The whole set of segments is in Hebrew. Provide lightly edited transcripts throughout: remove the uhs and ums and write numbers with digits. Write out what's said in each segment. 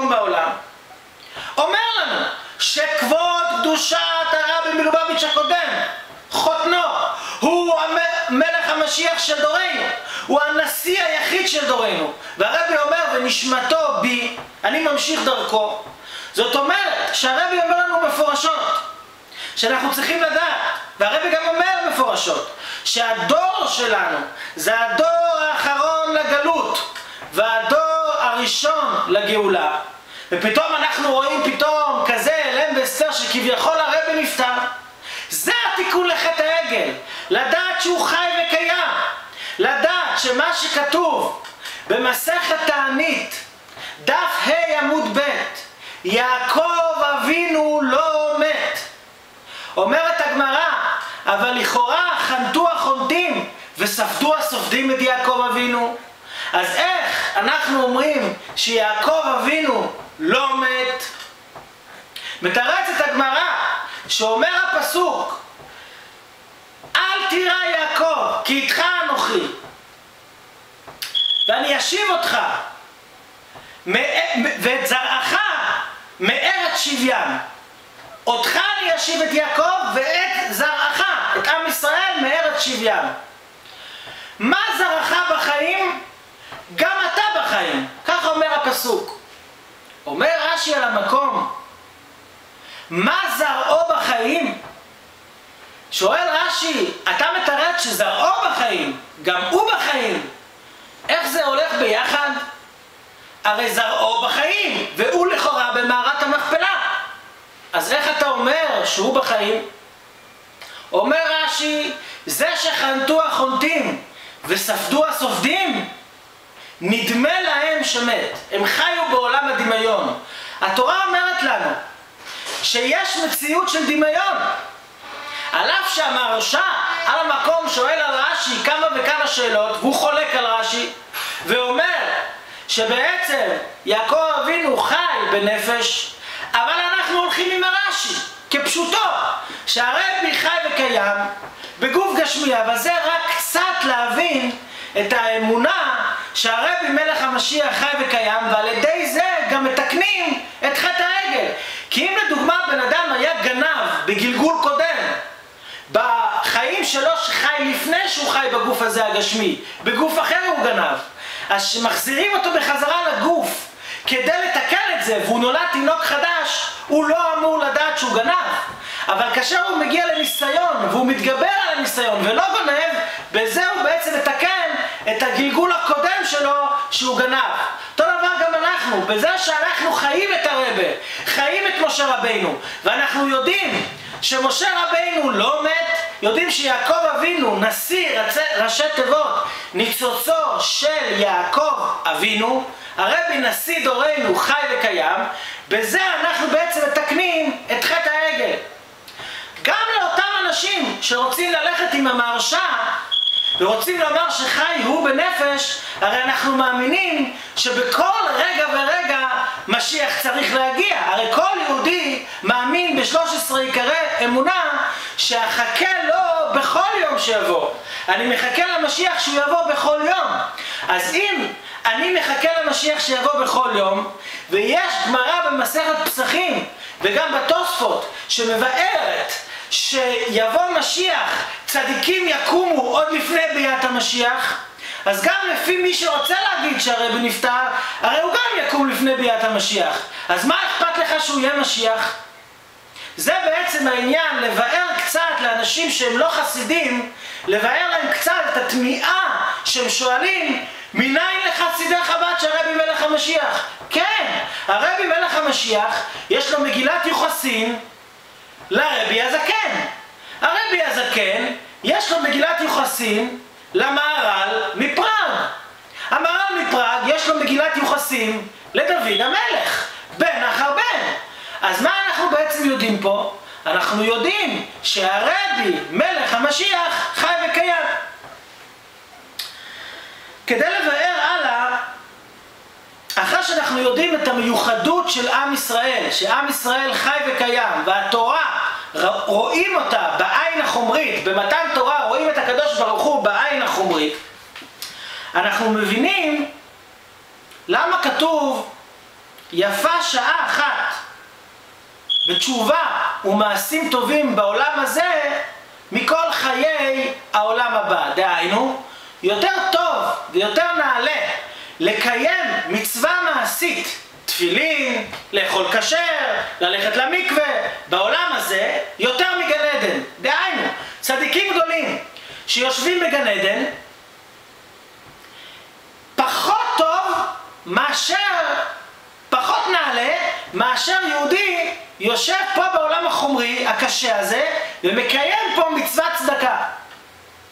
קיום בעולם, אומר לנו שכבוד קדושת הרבי מלובביץ' הקודם, חותנו, הוא מלך המשיח של דורנו, הוא הנשיא היחיד של דורנו, והרבי אומר ונשמתו בי, אני ממשיך דרכו. זאת אומרת שהרבי אומר לנו מפורשות שאנחנו צריכים לדעת, והרבי גם אומר מפורשות שהדור שלנו זה הדור האחרון לגלות והדור הראשון לגאולה, ופתאום אנחנו רואים פתאום כזה אלם ואסתר שכביכול הרבי נפטר. זה התיקון לחטא העגל, לדעת שהוא חי וקיים, לדעת שמה שכתוב במסכת תענית דף ה' עמוד ב', יעקב אבינו לא מת. אומרת הגמרא, אבל לכאורה חנתו החונטים וספדו הסופדים את יעקב אבינו. אז איך אנחנו אומרים שיעקב אבינו לא מת? מתרצת הגמרא שאומר הפסוק, אל תירא יעקב כי איתך אנוכי ואני אשיב אותך ואת זרעך מארץ שבים. אותך אני אשיב את יעקב ואת זרעך, את עם ישראל, מארץ שבים. מה זרעך בחיים? גם אתה בחיים. ככה אומר הפסוק. אומר רש"י על המקום, מה זרעו בחיים? שואל רש"י, אתה מתרץ שזרעו בחיים, גם הוא בחיים. איך זה הולך ביחד? הרי זרעו בחיים, והוא לכאורה במערת המכפלה. אז איך אתה אומר שהוא בחיים? אומר רש"י, זה שחנתו החונטים וספדו הסופדים, נדמה להם שמת. הם חיו בעולם הדמיון. התורה אומרת לנו שיש מציאות של דמיון. על אף שהמהרש"א על המקום שואל על רש"י כמה וכמה שאלות, והוא חולק על רש"י, ואומר שבעצם יעקב אבינו חי בנפש, אבל אנחנו הולכים עם הרש"י כפשוטו, שהרבי חי וקיים בגוף גשמי, אבל זה רק קצת להבין את האמונה שהרבי מלך המשיח חי וקיים, ועל ידי זה גם מתקנים את חטא העגל. כי אם לדוגמה בן אדם היה גנב בגלגול קודם, בחיים שלו שחי לפני שהוא חי בגוף הזה הגשמי, בגוף אחר הוא גנב, אז שמחזירים אותו בחזרה לגוף כדי לתקן את זה, והוא נולד תינוק חדש, הוא לא אמור לדעת שהוא גנב. אבל כאשר הוא מגיע לניסיון והוא מתגבר על הניסיון ולא גונב, בזה הוא בעצם מתקן את הגלגול הקודם שלו שהוא גנב. אותו דבר גם אנחנו, בזה שאנחנו חיים את הרבי, חיים את משה רבינו, ואנחנו יודעים שמשה רבינו לא מת, יודעים שיעקב אבינו, נשיא ראשי תיבות, ניצוצו של יעקב אבינו, הרבי נשיא דורנו חי וקיים, בזה אנחנו בעצם מתקנים את חטא העגל. גם לאותם אנשים שרוצים ללכת עם המהרש"א ורוצים לומר שחי הוא בנפש, הרי אנחנו מאמינים שבכל רגע ורגע משיח צריך להגיע. הרי כל יהודי מאמין ב13 עיקרי אמונה שאחכה לו בכל יום שיבוא. אני מחכה למשיח שהוא יבוא בכל יום. אז אם אני מחכה למשיח שיבוא בכל יום, ויש גמרא במסכת פסחים וגם בתוספות שמבארת שיבוא משיח, צדיקים יקומו עוד לפני ביאת המשיח, אז גם לפי מי שרוצה להגיד שהרבי נפטר, הרי הוא גם יקום לפני ביאת המשיח. אז מה אכפת לך שהוא יהיה משיח? זה בעצם העניין, לבאר קצת לאנשים שהם לא חסידים, לבאר להם קצת את התמיהה שהם שואלים, מניין לחסידי חב"ד שהרבי מלך המשיח? כן, הרבי מלך המשיח יש לו מגילת יוחסין לרבי הזקן. הרבי הזקן יש לו מגילת יוחסין למהר"ל מפראג. המהר"ל מפראג יש לו מגילת יוחסין לדוד המלך, בן אחר בן. אז מה אנחנו בעצם יודעים פה? אנחנו יודעים שהרבי מלך המשיח חי וקיים. כדי לבאר הלאה, אחרי שאנחנו יודעים את המיוחדות של עם ישראל, שעם ישראל חי וקיים, והתורה רואים אותה בעין החומרית, במתן תורה רואים את הקדוש ברוך הוא בעין החומרית, אנחנו מבינים למה כתוב יפה שעה אחת בתשובה ומעשים טובים בעולם הזה מכל חיי העולם הבא. דהיינו, יותר טוב ויותר נעלה לקיים מצווה מעשית, תפילין, לאכול כשר, ללכת למקווה, בעולם הזה, יותר מגן עדן. דהיינו, צדיקים גדולים שיושבים בגן עדן, פחות טוב פחות נעלה מאשר יהודי יושב פה בעולם החומרי הקשה הזה ומקיים פה מצוות צדקה.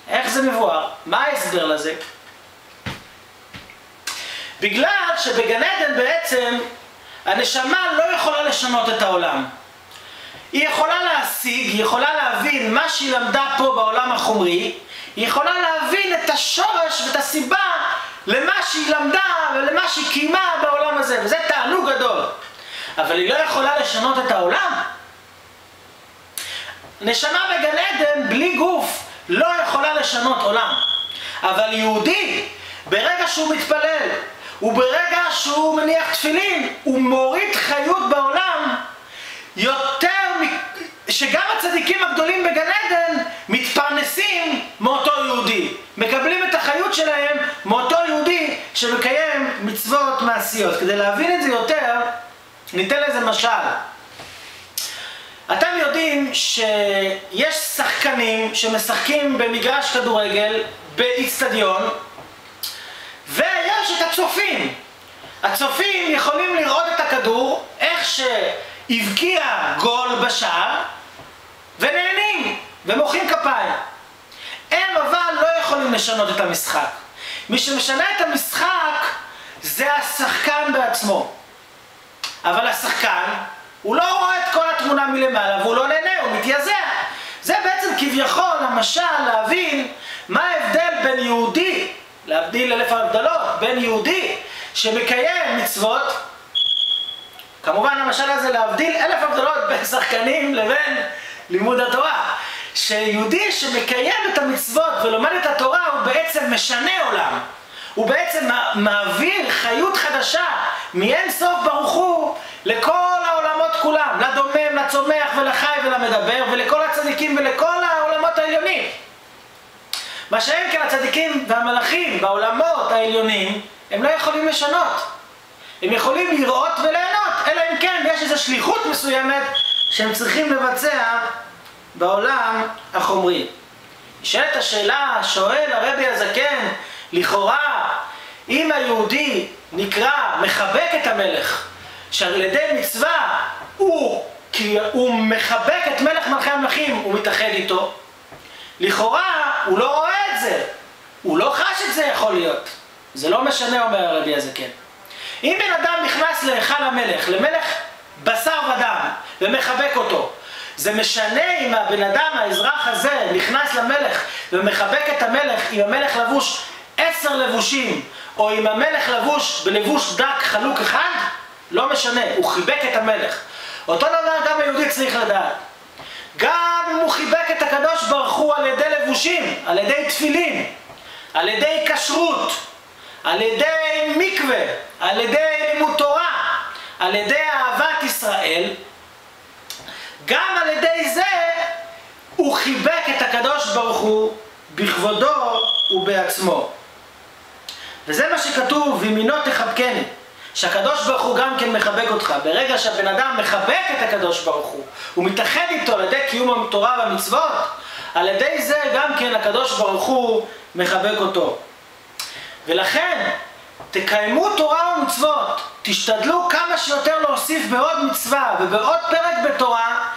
איך זה מבואר? מה ההסבר לזה? בגלל שבגן עדן בעצם הנשמה לא יכולה לשנות את העולם. היא יכולה להשיג, היא יכולה להבין מה שהיא למדה פה בעולם החומרי, היא יכולה להבין את השורש ואת הסיבה למה שהיא למדה ולמה שהיא קיימה בעולם הזה, וזה תענוג גדול. אבל היא לא יכולה לשנות את העולם. נשמה בגן עדן בלי גוף לא יכולה לשנות עולם. אבל יהודי, ברגע שהוא מתפלל, וברגע שהוא מניח תפילין, הוא מוריד חיות בעולם, יותר שגם הצדיקים הגדולים בגן עדן מתפרנסים מאותו יהודי. מקבלים את החיות שלהם מאותו יהודי שמקיים מצוות מעשיות. כדי להבין את זה יותר, ניתן לזה משל. אתם יודעים שיש שחקנים שמשחקים במגרש כדורגל באצטדיון, ויש את הצופים. הצופים יכולים לראות את הכדור, איך שהבקיע גול בשער, ונהנים ומוחאים כפיים. הם אבל לא יכולים לשנות את המשחק. מי שמשנה את המשחק זה השחקן בעצמו. אבל השחקן, הוא לא רואה את כל התמונה מלמעלה, והוא לא נהנה, הוא מתייזע. זה בעצם כביכול המשל להבין מה ההבדל בין יהודי, להבדיל אלף הבדלות, בין יהודי שמקיים מצוות, כמובן המשל הזה להבדיל אלף הבדלות בין שחקנים לבין לימוד התורה. שיהודי שמקיים את המצוות ולומד את התורה הוא בעצם משנה עולם. הוא בעצם מעביר חיות חדשה מאין סוף ברוך הוא לכל העולמות כולם, לדומם, לצומח ולחי ולמדבר ולכל הצדיקים ולכל העולמות העליונים. מה שאין כן הצדיקים והמלאכים בעולמות העליונים הם לא יכולים לשנות. הם יכולים לראות וליהנות, אלא אם כן יש איזו שליחות מסוימת שהם צריכים לבצע בעולם החומרי. נשאלת השאלה, שואל הרבי הזקן, לכאורה, אם היהודי נקרא מחבק את המלך, שעל ידי מצווה הוא מחבק את מלך מלכי המלכים, הוא מתאחד איתו, לכאורה הוא לא רואה את זה, הוא לא חש את זה יכול להיות. זה לא משנה, אומר הרבי הזקן. אם בן אדם נכנס להיכל המלך, למלך בשר ודם, ומחבק אותו, זה משנה אם הבן אדם, האזרח הזה, נכנס למלך ומחבק את המלך, אם המלך לבוש 10 לבושים, או אם המלך לבוש בלבוש דק חלוק אחד? לא משנה, הוא חיבק את המלך. אותו דבר גם היהודי צריך לדעת. גם אם הוא חיבק את הקדוש ברוך הוא על ידי לבושים, על ידי תפילין, על ידי כשרות, על ידי מקווה, על ידי לימוד תורה, על ידי אהבת ישראל, גם על ידי זה הוא חיבק את הקדוש ברוך הוא בכבודו ובעצמו. וזה מה שכתוב, וימינו תחבקני, שהקדוש ברוך הוא גם כן מחבק אותך. ברגע שהבן אדם מחבק את הקדוש ברוך הוא מתאחד איתו על ידי קיום התורה והמצוות, על ידי זה גם כן הקדוש ברוך הוא מחבק אותו. ולכן תקיימו תורה ומצוות, תשתדלו כמה שיותר להוסיף בעוד מצווה ובעוד פרק בתורה,